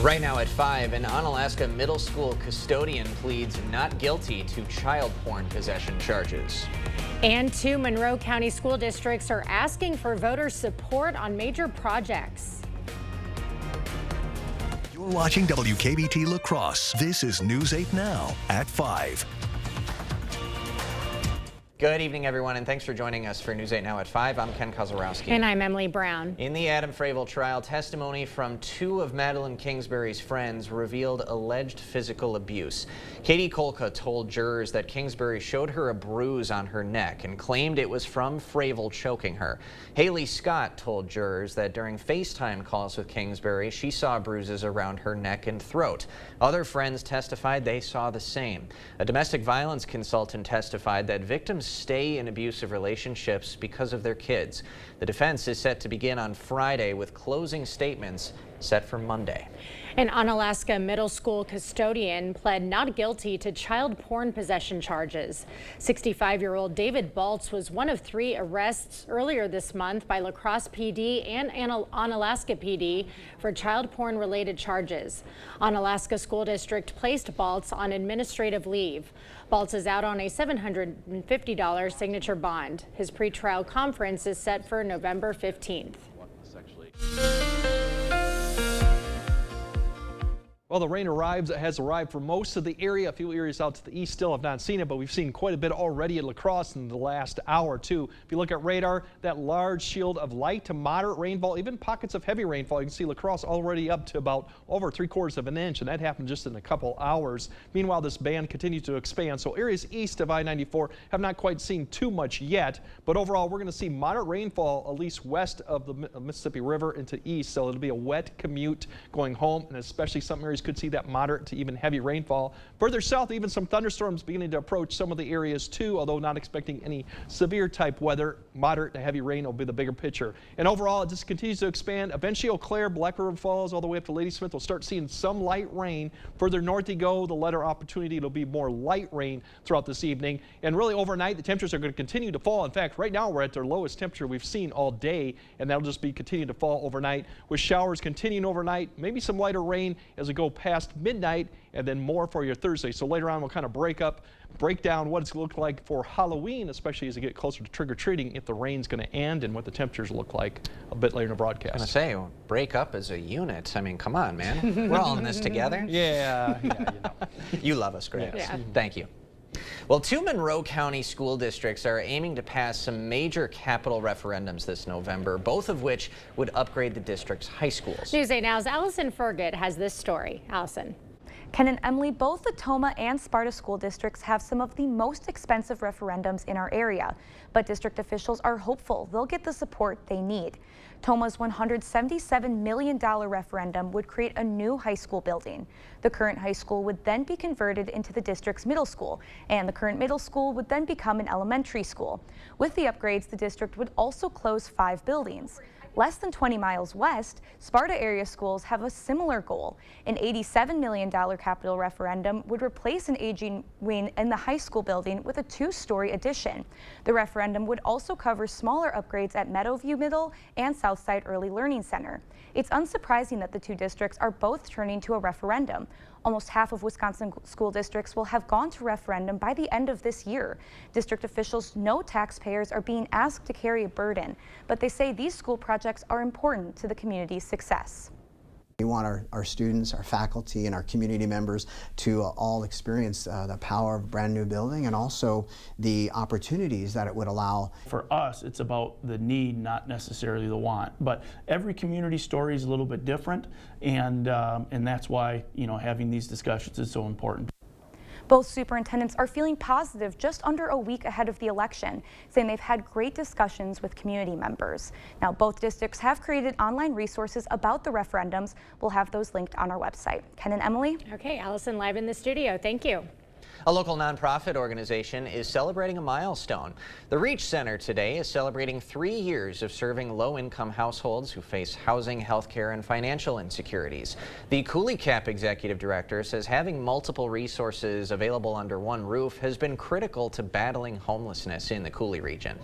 Right now at 5, an Onalaska middle school custodian pleads not guilty to child porn possession charges. And 2 Monroe County school districts are asking for voter support on major projects. You're watching WKBT La Crosse. This is News 8 Now at 5. Good evening, everyone, and thanks for joining us for News 8 Now at 5. I'm Ken Kozorowski. And I'm Emily Brown. In the Adam Fravel trial, testimony from 2 of Madeline Kingsbury's friends revealed alleged physical abuse. Katie Kolka told jurors that Kingsbury showed her a bruise on her neck and claimed it was from Fravel choking her. Haley Scott told jurors that during FaceTime calls with Kingsbury, she saw bruises around her neck and throat. Other friends testified they saw the same. A domestic violence consultant testified that victims stay in abusive relationships because of their kids. The defense is set to begin on Friday with closing statements set for Monday. An Onalaska middle school custodian pled not guilty to child porn possession charges. 65-year-old David Baltz was one of 3 arrests earlier this month by La Crosse PD and Onalaska PD for child porn related charges. Onalaska School District placed Baltz on administrative leave. Baltz is out on a $750 signature bond. His pretrial conference is set for November 15th. Well, the rain has arrived for most of the area. A few areas out to the east still have not seen it, but we've seen quite a bit already at La Crosse in the last hour or two. If you look at radar, that large shield of light to moderate rainfall, even pockets of heavy rainfall. You can see La Crosse already up to about over 3/4 of an inch, and that happened just in a couple hours. Meanwhile, this band continues to expand, so areas east of I-94 have not quite seen too much yet, but overall, we're going to see moderate rainfall at least west of the Mississippi River into east, so it'll be a wet commute going home, and especially some areas could see that moderate to even heavy rainfall. Further south, even some thunderstorms beginning to approach some of the areas too, although not expecting any severe type weather. Moderate to heavy rain will be the bigger picture. And overall, it just continues to expand. Eventually, Eau Claire, Black River Falls, all the way up to Ladysmith, we'll start seeing some light rain. Further north you go, the latter opportunity, it'll be more light rain throughout this evening. And really overnight, the temperatures are going to continue to fall. In fact, right now we're at their lowest temperature we've seen all day, and that'll just be continuing to fall overnight with showers continuing overnight, maybe some lighter rain as we go past midnight, and then more for your Thursday. So later on, we'll kind of break down what it's going to look like for Halloween, especially as we get closer to trick-or-treating, if the rain's going to end, and what the temperatures look like a bit later in the broadcast. I was going to say, break up as a unit. I mean, come on, man. We're all in this together. Yeah, you know. You love us, Greg. Yes. Yeah. Thank you. Well, 2 Monroe County school districts are aiming to pass some major capital referendums this November, both of which would upgrade the district's high schools. News 8 Now's Allison Fergut has this story. Allison. Ken and Emily, both the Tomah and Sparta school districts have some of the most expensive referendums in our area, but district officials are hopeful they'll get the support they need. Tomah's $177 million referendum would create a new high school building. The current high school would then be converted into the district's middle school, and the current middle school would then become an elementary school. With the upgrades, the district would also close 5 buildings. Less than 20 miles west, Sparta area schools have a similar goal. An $87 million capital referendum would replace an aging wing in the high school building with a 2-story addition. The referendum would also cover smaller upgrades at Meadowview Middle and Southside Early Learning Center. It's unsurprising that the 2 districts are both turning to a referendum. Almost half of Wisconsin school districts will have gone to referendum by the end of this year. District officials know taxpayers are being asked to carry a burden, but they say these school projects are important to the community's success. We want our students, our faculty, and our community members to all experience the power of a brand new building and also the opportunities that it would allow. For us, it's about the need, not necessarily the want. But every community story is a little bit different, and that's why, you know, having these discussions is so important. Both superintendents are feeling positive just under a week ahead of the election, saying they've had great discussions with community members. Now, both districts have created online resources about the referendums. We'll have those linked on our website. Ken and Emily. Okay, Allison live in the studio. Thank you. A local nonprofit organization is celebrating a milestone. The Reach Center today is celebrating 3 years of serving low-income households who face housing, healthcare, and financial insecurities. The Coulee Cap executive director says having multiple resources available under one roof has been critical to battling homelessness in the Coulee region.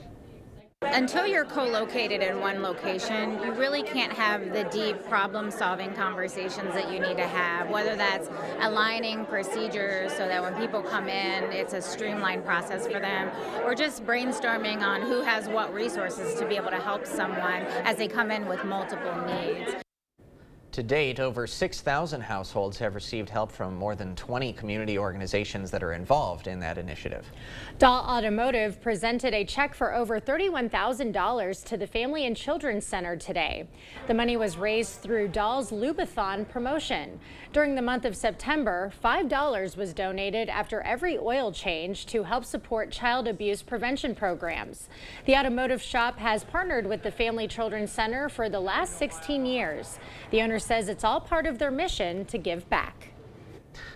Until you're co-located in one location, you really can't have the deep problem-solving conversations that you need to have, whether that's aligning procedures so that when people come in, it's a streamlined process for them, or just brainstorming on who has what resources to be able to help someone as they come in with multiple needs. To date, over 6,000 households have received help from more than 20 community organizations that are involved in that initiative. Dahl Automotive presented a check for over $31,000 to the Family and Children's Center today. The money was raised through Dahl's Lubathon promotion. During the month of September, $5 was donated after every oil change to help support child abuse prevention programs. The automotive shop has partnered with the Family Children's Center for the last 16 years. The owner says it's all part of their mission to give back.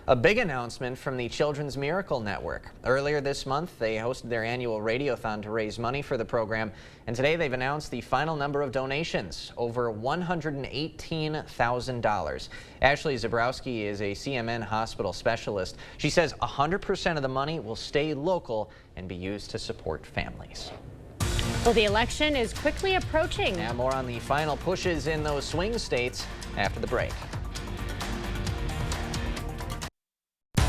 A big announcement from the Children's Miracle Network. Earlier this month, they hosted their annual radiothon to raise money for the program, and today they've announced the final number of donations, over $118,000. Ashley Zabrowski is a CMN hospital specialist. She says 100% of the money will stay local and be used to support families. Well, the election is quickly approaching. Now more on the final pushes in those swing states after the break.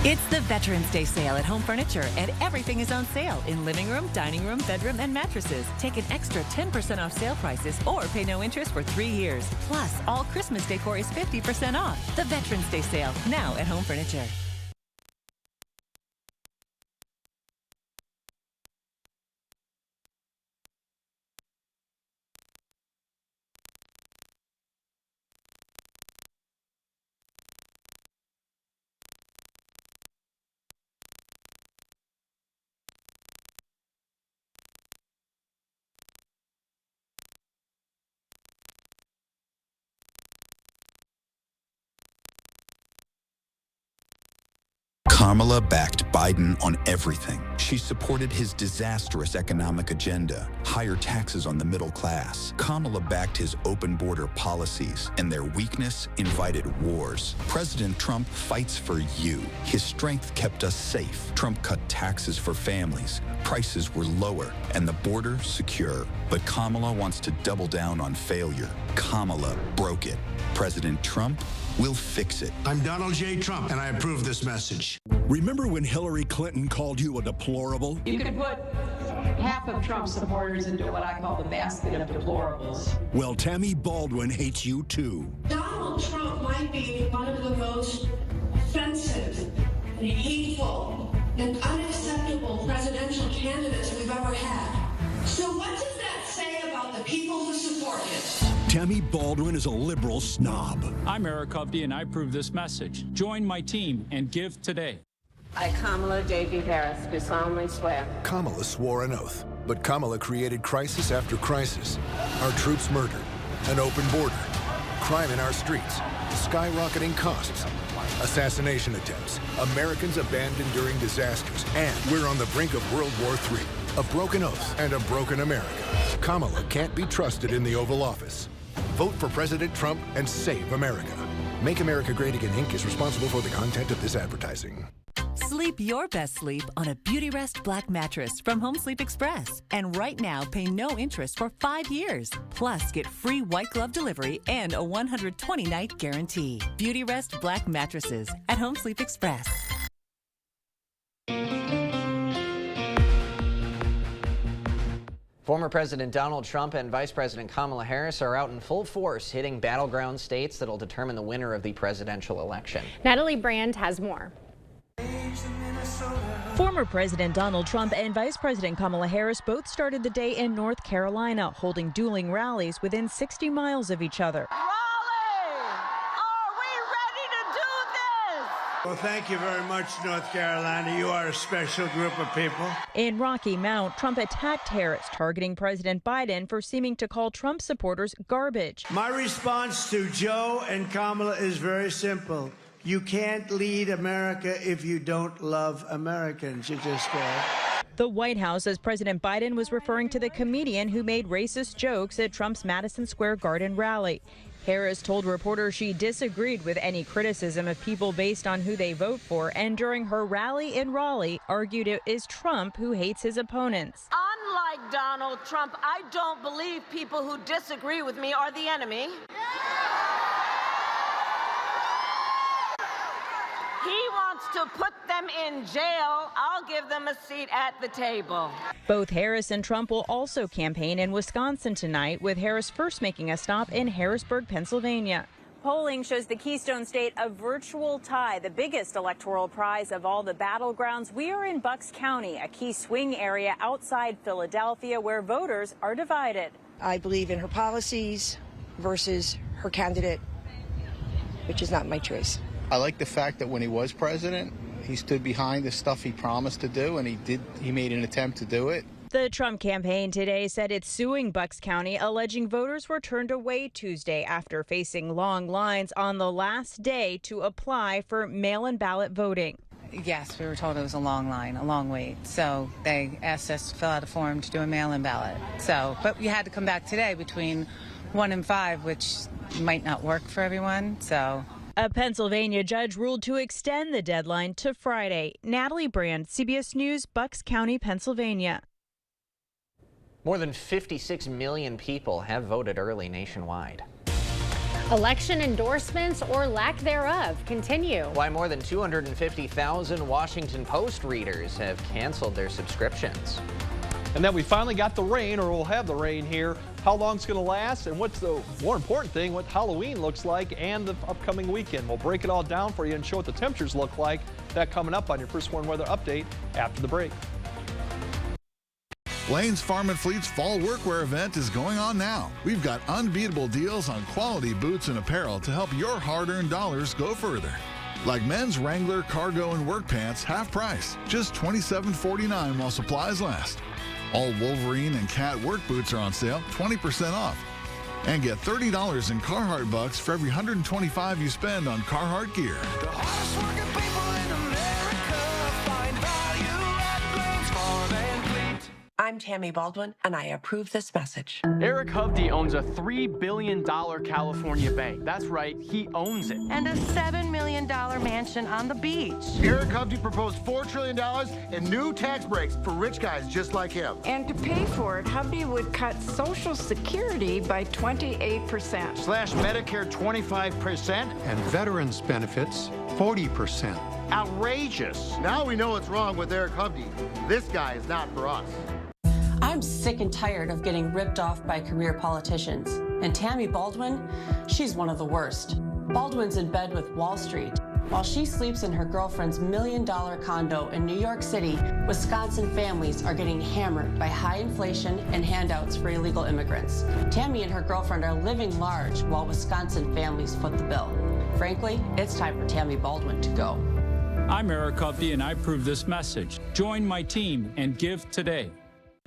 It's the Veterans Day sale at Home Furniture, and everything is on sale in living room, dining room, bedroom, and mattresses. Take an extra 10% off sale prices or pay no interest for 3 years. Plus, all Christmas decor is 50% off. The Veterans Day sale, now at Home Furniture. Kamala backed Biden on everything. She supported his disastrous economic agenda, higher taxes on the middle class. Kamala backed his open border policies, and their weakness invited wars. President Trump fights for you. His strength kept us safe. Trump cut taxes for families. Prices were lower, and the border secure. But Kamala wants to double down on failure. Kamala broke it. President Trump will fix it. I'm Donald J. Trump, and I approve this message. Remember when Hillary Clinton called you a deplorable? You could put half of Trump's supporters into what I call the basket of deplorables. Well, Tammy Baldwin hates you too. Donald Trump might be one of the most offensive and hateful and unacceptable presidential candidates we've ever had. So what does that say about the people who support him? Tammy Baldwin is a liberal snob. I'm Eric Hovde, and I approve this message. Join my team and give today. I, Kamala J.B. Harris, do solemnly swear. Kamala swore an oath, but Kamala created crisis after crisis. Our troops murdered, an open border, crime in our streets, skyrocketing costs, assassination attempts, Americans abandoned during disasters, and we're on the brink of World War III. A broken oath and a broken America. Kamala can't be trusted in the Oval Office. Vote for President Trump and save America. Make America Great Again, Inc. is responsible for the content of this advertising. Sleep your best sleep on a Beautyrest Black mattress from Home Sleep Express. And right now, pay no interest for 5 years. Plus, get free white glove delivery and a 120-night guarantee. Beautyrest Black mattresses at Home Sleep Express. Former President Donald Trump and Vice President Kamala Harris are out in full force hitting battleground states that'll determine the winner of the presidential election. Natalie Brand has more. Former President Donald Trump and Vice President Kamala Harris both started the day in North Carolina, holding dueling rallies within 60 miles of each other. Well, thank you very much, North Carolina. You are a special group of people. In Rocky Mount, Trump attacked Harris, targeting President Biden for seeming to call Trump supporters garbage. My response to Joe and Kamala is very simple. You can't lead America if you don't love Americans. You just can't. The White House says President Biden was referring to the comedian who made racist jokes at Trump's Madison Square Garden rally. Harris told reporters she disagreed with any criticism of people based on who they vote for, and during her rally in Raleigh argued it is Trump who hates his opponents. Unlike Donald Trump, I don't believe people who disagree with me are the enemy. He wants to put them in jail. I'll give them a seat at the table. Both Harris and Trump will also campaign in Wisconsin tonight, with Harris first making a stop in Harrisburg, Pennsylvania. Polling shows the Keystone State a virtual tie, the biggest electoral prize of all the battlegrounds. We are in Bucks County, a key swing area outside Philadelphia where voters are divided. I believe in her policies versus her candidate, which is not my choice. I like the fact that when he was president, he stood behind the stuff he promised to do, and he made an attempt to do it. The Trump campaign today said it's suing Bucks County, alleging voters were turned away Tuesday after facing long lines on the last day to apply for mail-in ballot voting. Yes, we were told it was a long line, a long wait. So they asked us to fill out a form to do a mail-in ballot. But we had to come back today between 1 and 5, which might not work for everyone. A Pennsylvania judge ruled to extend the deadline to Friday. Natalie Brand, CBS News, Bucks County, Pennsylvania. More than 56 million people have voted early nationwide. Election endorsements or lack thereof continue. Why more than 250,000 Washington Post readers have canceled their subscriptions. And then we finally got the rain, or we'll have the rain here. How long it's going to last, and what's the more important thing, what Halloween looks like and the upcoming weekend. We'll break it all down for you and show what the temperatures look like. That coming up on your First Warn Weather Update after the break. Lane's Farm and Fleet's Fall Workwear event is going on now. We've got unbeatable deals on quality boots and apparel to help your hard-earned dollars go further. Like men's Wrangler, cargo, and work pants, half price, just $27.49 while supplies last. All Wolverine and Cat work boots are on sale, 20% off. And get $30 in Carhartt bucks for every $125 you spend on Carhartt gear. The hardest working people in America find value at Lane's Farm and Fleet. I'm Tammy Baldwin, and I approve this message. Eric Hovde owns a $3 billion California bank. That's right, he owns it. And a $7 million mansion on the beach. Eric Hovde proposed $4 trillion in new tax breaks for rich guys just like him. And to pay for it, Hovde would cut Social Security by 28%. Slash Medicare 25%. And veterans benefits 40%. Outrageous. Now we know what's wrong with Eric Hovde. This guy is not for us. I'm sick and tired of getting ripped off by career politicians. And Tammy Baldwin, she's one of the worst. Baldwin's in bed with Wall Street. While she sleeps in her girlfriend's $1 million condo in New York City, Wisconsin families are getting hammered by high inflation and handouts for illegal immigrants. Tammy and her girlfriend are living large while Wisconsin families foot the bill. Frankly, it's time for Tammy Baldwin to go. I'm Eric Hovde, and I approve this message. Join my team and give today.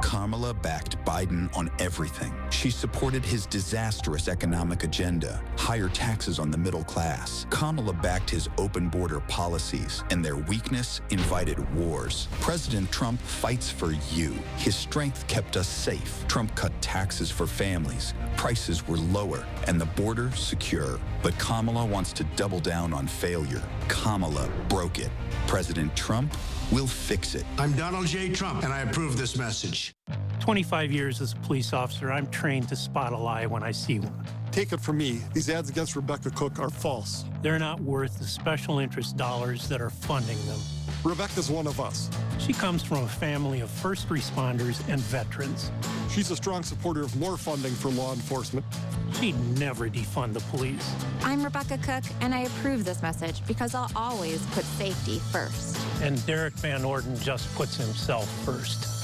Kamala backed Biden on everything. She supported his disastrous economic agenda, higher taxes on the middle class. Kamala backed his open border policies, and their weakness invited wars. President Trump fights for you. His strength kept us safe. Trump cut taxes for families. Prices were lower, and the border secure. But Kamala wants to double down on failure. Kamala broke it. President Trump will fix it. I'm Donald J. Trump, and I approve this message. 25 years as a police officer, I'm trained to spot a lie when I see one. Take it from me, these ads against Rebecca Cook are false. They're not worth the special interest dollars that are funding them. Rebecca's one of us. She comes from a family of first responders and veterans. She's a strong supporter of more funding for law enforcement. She'd never defund the police. I'm Rebecca Cook, and I approve this message because I'll always put safety first. And Derek Van Orden just puts himself first.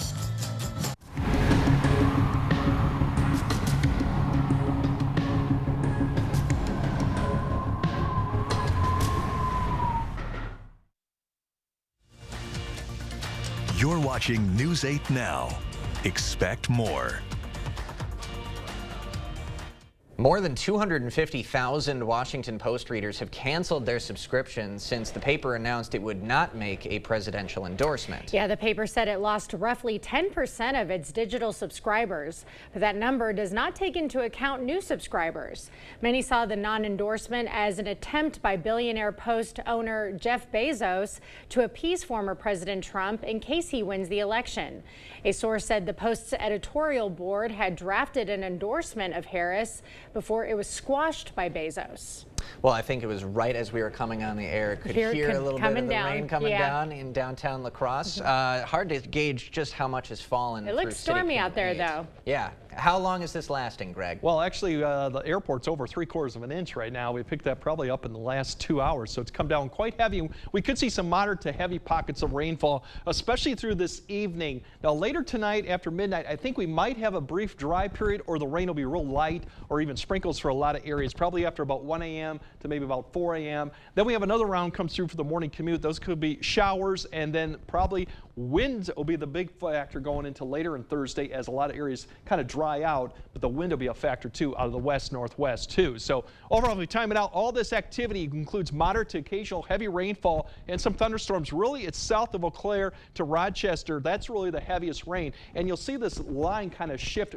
You're watching News 8 Now. Expect more. More than 250,000 Washington Post readers have canceled their subscriptions since the paper announced it would not make a presidential endorsement. Yeah, the paper said it lost roughly 10% of its digital subscribers, but that number does not take into account new subscribers. Many saw the non-endorsement as an attempt by billionaire Post owner Jeff Bezos to appease former President Trump in case he wins the election. A source said the Post's editorial board had drafted an endorsement of Harris before it was squashed by Bezos. Well, I think it was right as we were coming on the air. Could hear a little bit of the rain coming down in downtown La Crosse. Hard to gauge just how much has fallen. It looks stormy out there, though. Yeah. How long is this lasting, Greg? Well, actually, the airport's over 3/4 of an inch right now. We picked that probably up in the last 2 hours, so it's come down quite heavy. We could see some moderate to heavy pockets of rainfall, especially through this evening. Now, later tonight after midnight, I think we might have a brief dry period, or the rain will be real light, or even sprinkles for a lot of areas, probably after about 1 a.m. to maybe about 4 a.m. Then we have another round comes through for the morning commute. Those could be showers, and then probably winds will be the big factor going into later on Thursday as a lot of areas kind of dry out, but the wind will be a factor too out of the west northwest too. So overall, if we time it out, all this activity includes moderate to occasional heavy rainfall and some thunderstorms. Really, it's south of Eau Claire to Rochester. That's really the heaviest rain, and you'll see this line kind of shift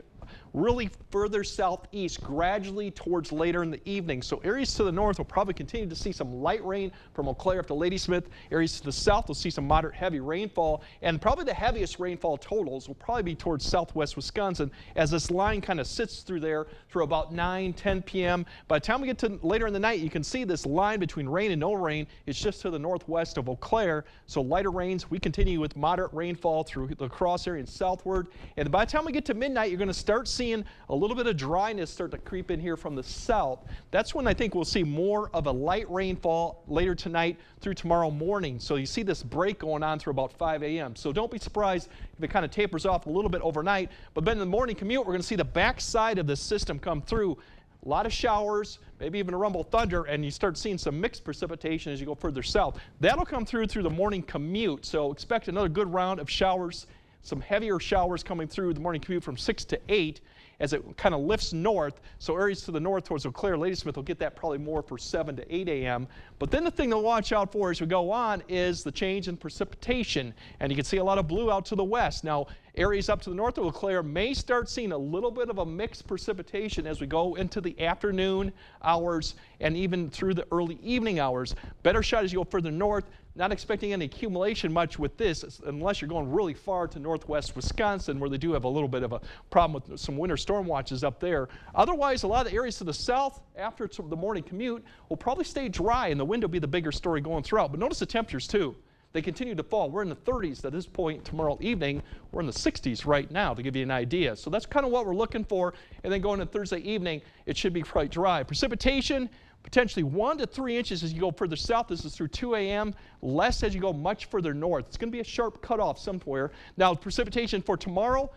really further southeast gradually towards later in the evening. So areas to the north will probably continue to see some light rain from Eau Claire up to Ladysmith. Areas to the south will see some moderate heavy rainfall, and probably the heaviest rainfall totals will probably be towards southwest Wisconsin as this line kind of sits through there through about 9-10 p.m. By the time we get to later in the night, you can see this line between rain and no rain is just to the northwest of Eau Claire. So lighter rains, we continue with moderate rainfall through the cross area and southward. And by the time we get to midnight, you're going to start seeing a little bit of dryness start to creep in here from the south. That's when I think we'll see more of a light rainfall later tonight through tomorrow morning. So you see this break going on through about 5 a.m. So don't be surprised if it kind of tapers off a little bit overnight. But then in the morning commute, we're going to see the backside of this system come through. A lot of showers, maybe even a rumble thunder, and you start seeing some mixed precipitation as you go further south. That'll come through the morning commute. So expect another good round of showers. Some heavier showers coming through the morning commute from 6 to 8 as it kind of lifts north. So areas to the north towards Eau Claire, Ladysmith will get that probably more for 7 to 8 a.m. But then the thing to watch out for as we go on is the change in precipitation. And you can see a lot of blue out to the west. Now, areas up to the north of Eau Claire may start seeing a little bit of a mixed precipitation as we go into the afternoon hours and even through the early evening hours. Better shot as you go further north. Not expecting any accumulation much with this unless you're going really far to northwest Wisconsin, where they do have a little bit of a problem with some winter storm watches up there. Otherwise, a lot of the areas to the south after the morning commute will probably stay dry, and the wind will be the bigger story going throughout. But notice the temperatures too. They continue to fall. We're in the 30s at this point tomorrow evening. We're in the 60s right now, to give you an idea. So that's kind of what we're looking for. And then going to Thursday evening, it should be quite dry. Precipitation, potentially 1 to 3 inches as you go further south. This is through 2 a.m. Less as you go much further north. It's going to be a sharp cutoff somewhere. Now, precipitation for tomorrow,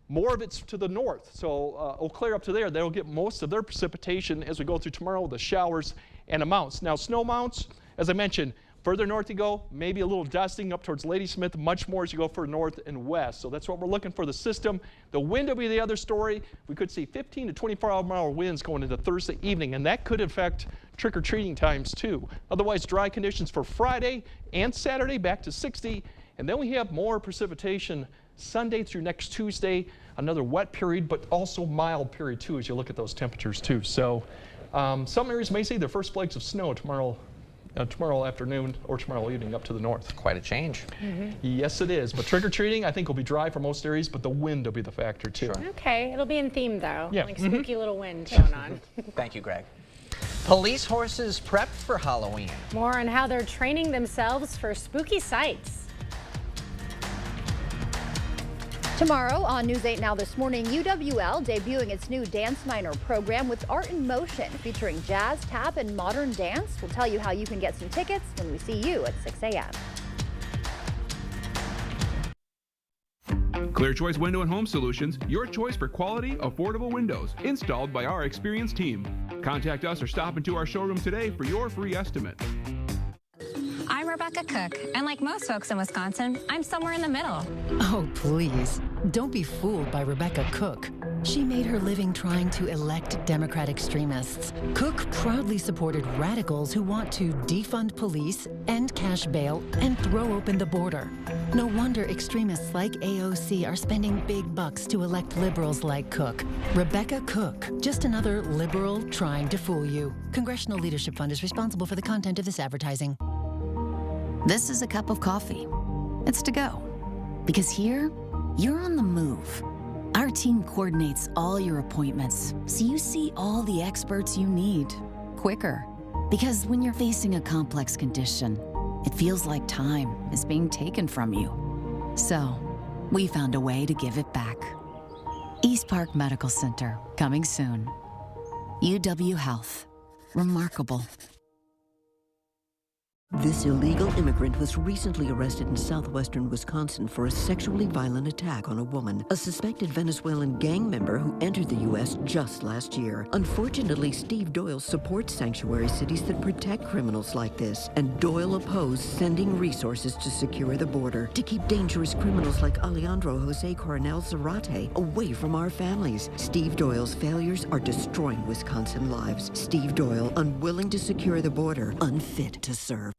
more of it's to the north. So Eau Claire up to there, they'll get most of their precipitation as we go through tomorrow with the showers and amounts. Now, snow amounts, as I mentioned, further north you go, maybe a little dusting up towards Ladysmith, much more as you go further north and west. So that's what we're looking for the system. The wind will be the other story. We could see 15 to 24-mile winds going into Thursday evening, and that could affect trick-or-treating times too. Otherwise, dry conditions for Friday and Saturday, back to 60. And then we have more precipitation Sunday through next Tuesday, another wet period, but also mild period too as you look at those temperatures too. So some areas may see their first flakes of snow tomorrow afternoon or tomorrow evening up to the north. Quite a change. Yes, it is. But trick-or-treating, I think, will be dry for most areas, but the wind will be the factor, too. Sure. Okay, it'll be in theme, though. Yeah. Like spooky little wind going on. Thank you, Greg. Police horses prepped for Halloween. More on how they're training themselves for spooky sights. Tomorrow on News 8 Now This Morning, UWL debuting its new Dance Minor program with Art in Motion, featuring jazz, tap, and modern dance. We'll tell you how you can get some tickets when we see you at 6 a.m. Clear Choice Window and Home Solutions, your choice for quality, affordable windows, installed by our experienced team. Contact us or stop into our showroom today for your free estimate. I'm Rebecca Cook, and like most folks in Wisconsin, I'm somewhere in the middle. Oh, please. Don't be fooled by Rebecca Cook. She made her living trying to elect Democrat extremists. Cook proudly supported radicals who want to defund police, end cash bail, and throw open the border. No wonder extremists like AOC are spending big bucks to elect liberals like Cook. Rebecca Cook, just another liberal trying to fool you. Congressional Leadership Fund is responsible for the content of this advertising. This is a cup of coffee. It's to go. Because here, you're on the move. Our team coordinates all your appointments, so you see all the experts you need quicker. Because when you're facing a complex condition, it feels like time is being taken from you. So, we found a way to give it back. East Park Medical Center, coming soon. UW Health. Remarkable. This illegal immigrant was recently arrested in southwestern Wisconsin for a sexually violent attack on a woman, a suspected Venezuelan gang member who entered the U.S. just last year. Unfortunately, Steve Doyle supports sanctuary cities that protect criminals like this, and Doyle opposed sending resources to secure the border, to keep dangerous criminals like Alejandro Jose Coronel Zarate away from our families. Steve Doyle's failures are destroying Wisconsin lives. Steve Doyle, unwilling to secure the border, unfit to serve.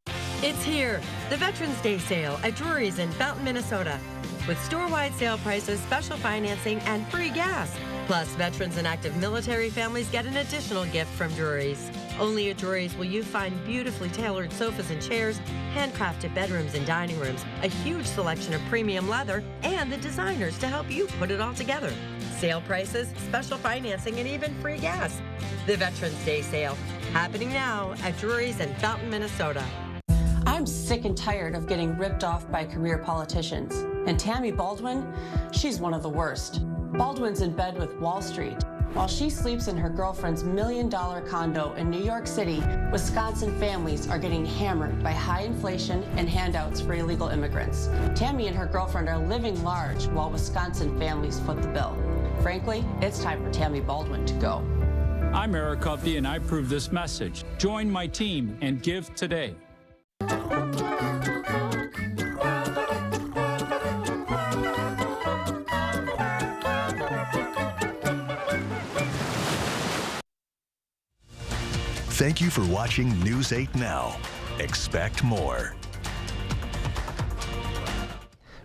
It's here, the Veterans Day sale at Drury's in Fountain, Minnesota. With store-wide sale prices, special financing, and free gas. Plus, veterans and active military families get an additional gift from Drury's. Only at Drury's will you find beautifully tailored sofas and chairs, handcrafted bedrooms and dining rooms, a huge selection of premium leather, and the designers to help you put it all together. Sale prices, special financing, and even free gas. The Veterans Day sale, happening now at Drury's in Fountain, Minnesota. I'm sick and tired of getting ripped off by career politicians. And Tammy Baldwin, she's one of the worst. Baldwin's in bed with Wall Street. While she sleeps in her girlfriend's $1 million condo in New York City, Wisconsin families are getting hammered by high inflation and handouts for illegal immigrants. Tammy and her girlfriend are living large while Wisconsin families foot the bill. Frankly, it's time for Tammy Baldwin to go. I'm Eric Huffey, and I approve this message. Join my team and give today. Thank you for watching News 8 Now. Expect more.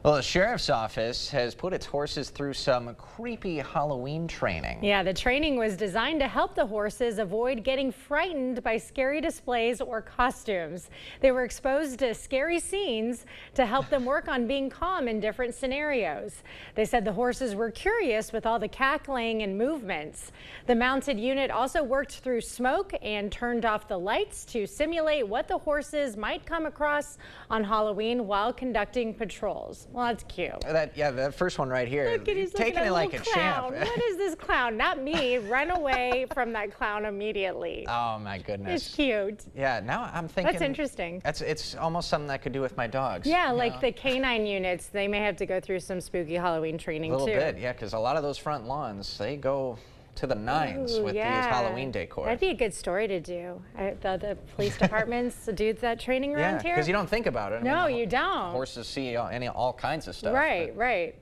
Well, the sheriff's office has put its horses through some creepy Halloween training. Yeah, the training was designed to help the horses avoid getting frightened by scary displays or costumes. They were exposed to scary scenes to help them work on being calm in different scenarios. They said the horses were curious with all the cackling and movements. The mounted unit also worked through smoke and turned off the lights to simulate what the horses might come across on Halloween while conducting patrols. Well, that's cute. That first one right here. Look at he's taking it like a clown. champ. What is this clown? Not me. Run away from that clown immediately. Oh my goodness. It's cute. Yeah, now I'm thinking. That's interesting. It's almost something I could do with my dogs. Yeah, like the canine units, they may have to go through some spooky Halloween training too. A little bit, yeah, because a lot of those front lawns, they go to the nines with these Halloween decor. That'd be a good story to do. The police departments do that training around here. Because you don't think about it. No, you don't. Horses see all kinds of stuff. Right.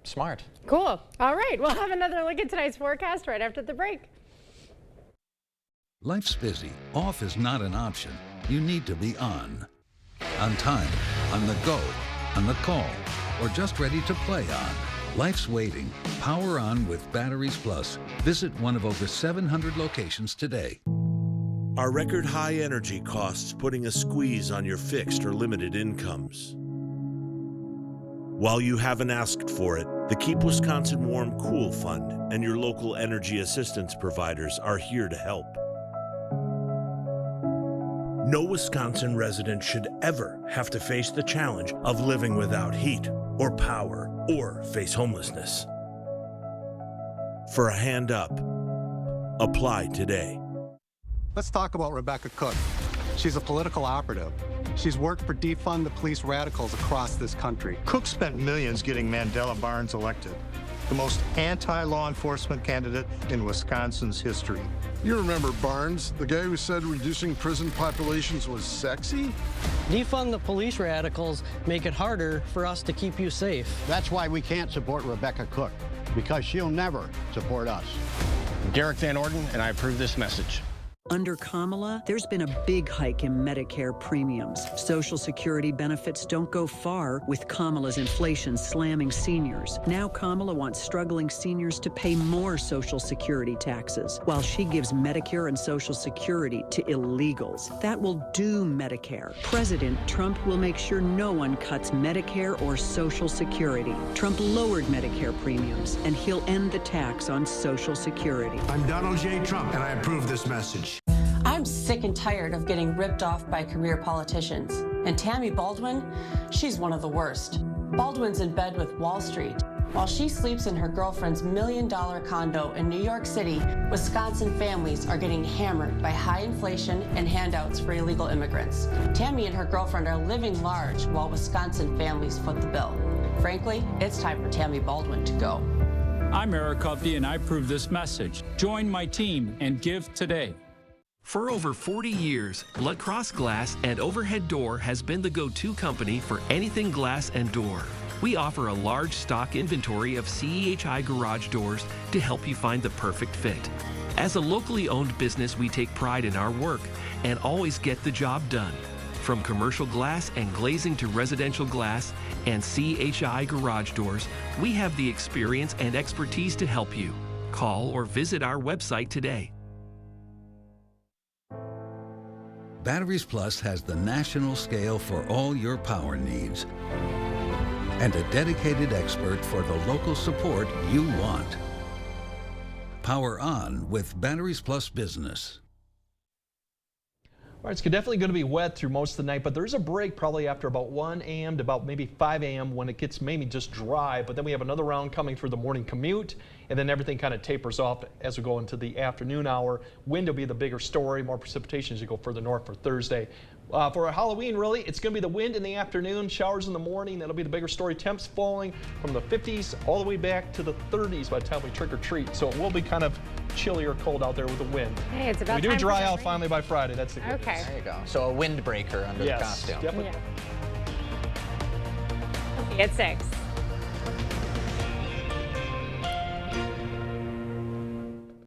Smart. Cool. All right, we'll have another look at tonight's forecast right after the break. Life's busy. Off is not an option. You need to be on time, on the go, on the call, or just ready to play on. Life's waiting. Power on with Batteries Plus. Visit one of over 700 locations today. Are record high energy costs putting a squeeze on your fixed or limited incomes? While you haven't asked for it, the Keep Wisconsin Warm Cool Fund and your local energy assistance providers are here to help. No Wisconsin resident should ever have to face the challenge of living without heat or power or face homelessness. For a hand up, apply today. Let's talk about Rebecca Cook. She's a political operative. She's worked for defund the police radicals across this country. Cook spent millions getting Mandela Barnes elected, the most anti-law enforcement candidate in Wisconsin's history. You remember Barnes, the guy who said reducing prison populations was sexy? Defund the police radicals make it harder for us to keep you safe. That's why we can't support Rebecca Cook. because she'll never support us. I'm Derek Van Orden, and I approve this message. Under Kamala, there's been a big hike in Medicare premiums. Social Security benefits don't go far with Kamala's inflation slamming seniors. Now Kamala wants struggling seniors to pay more Social Security taxes, while she gives Medicare and Social Security to illegals. That will doom Medicare. President Trump will make sure no one cuts Medicare or Social Security. Trump lowered Medicare premiums, and he'll end the tax on Social Security. I'm Donald J. Trump, and I approve this message. I'm sick and tired of getting ripped off by career politicians. And Tammy Baldwin, she's one of the worst. Baldwin's in bed with Wall Street. While she sleeps in her girlfriend's $1 million condo in New York City, Wisconsin families are getting hammered by high inflation and handouts for illegal immigrants. Tammy and her girlfriend are living large while Wisconsin families foot the bill. Frankly, it's time for Tammy Baldwin to go. I'm Eric Huffey, and I approve this message. Join my team and give today. For over 40 years, Blood Cross Glass and Overhead Door has been the go-to company for anything glass and door. We offer a large stock inventory of CEHI garage doors to help you find the perfect fit. As a locally owned business, we take pride in our work and always get the job done. From commercial glass and glazing to residential glass and CEHI garage doors, we have the experience and expertise to help you. Call or visit our website today. Batteries Plus has the national scale for all your power needs and a dedicated expert for the local support you want. Power on with Batteries Plus Business. All right, it's definitely going to be wet through most of the night, but there's a break probably after about 1 a.m. to about maybe 5 a.m. when it gets maybe just dry, but then we have another round coming for the morning commute, and then everything kind of tapers off as we go into the afternoon hour. Wind will be the bigger story, more precipitation as you go further north for Thursday. For Halloween, really, it's going to be the wind in the afternoon, showers in the morning. That'll be the bigger story. Temps falling from the 50s all the way back to the 30s by the time we trick or treat. So it will be kind of chilly or cold out there with the wind. Hey, it's about we do time dry for out finally by Friday. That's the good news. There you go. So a windbreaker under the costume. Yep. Yeah. Okay, at 6.